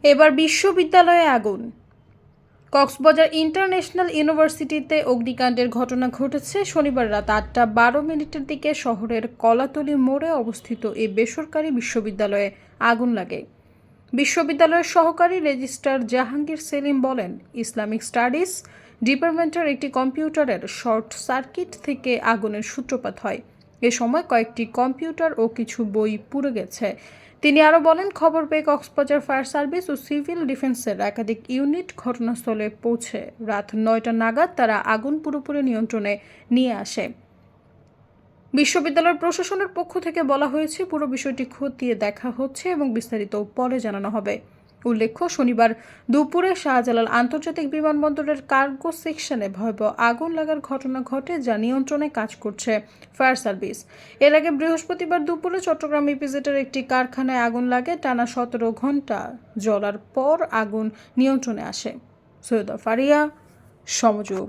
এবার বিশ্ববিদ্যালয়ে আগুন। কক্সবাজার ইন্টারন্যাশনাল ইউনিভার্সিটিতে অগ্নিকাণ্ডের ঘটনা ঘটেছে শনিবার রাত 8:12 দিকে শহরের কলাতলী মোড়ে অবস্থিত এই বেসরকারি বিশ্ববিদ্যালয়ে আগুন লাগে। বিশ্ববিদ্যালয়ের সহকারী রেজিস্ট্রার জাহাঙ্গীর সেলিম বলেন, ইসলামিক স্টাডিজ ডিপার্টমেন্টের একটি কম্পিউটারের শর্ট সার্কিট থেকে আগুনের সূত্রপাত হয়। এ সময় কয়েকটি কম্পিউটার ও কিছু বই পুড়ে গেছে। তিনি আরও বলেন, খবর পেয়ে কক্সবাজার ফায়ার সার্ভিস ও সিভিল ডিফেন্সের একাধিক ইউনিট ঘটনাস্থলে পৌঁছে রাত 9টা নাগাদ তারা আগুন পুরোপুরি নিয়ন্ত্রণে নিয়ে আসে। বিশ্ববিদ্যালয়ের প্রশাসনের পক্ষ থেকে বলা হয়েছে, পুরো বিষয়টি খতিয়ে দেখা হচ্ছে এবং বিস্তারিত পরে জানানো হবে। উল্লেখ্য, শনিবার দুপুরে শাহজালাল আন্তর্জাতিক বিমানবন্দরের কার্গো সেকশনে ভয়াবহ আগুন লাগার ঘটনা ঘটে, যা নিয়ন্ত্রণে কাজ করছে ফায়ার সার্ভিস। এর আগে বৃহস্পতিবার দুপুরে চট্টগ্রাম ইপিজেডের একটি কারখানায় আগুন লাগে। টানা 17 ঘন্টা জ্বলার পর আগুন নিয়ন্ত্রণে আসে। সৈয়দা ফারিয়া, সমযোগ।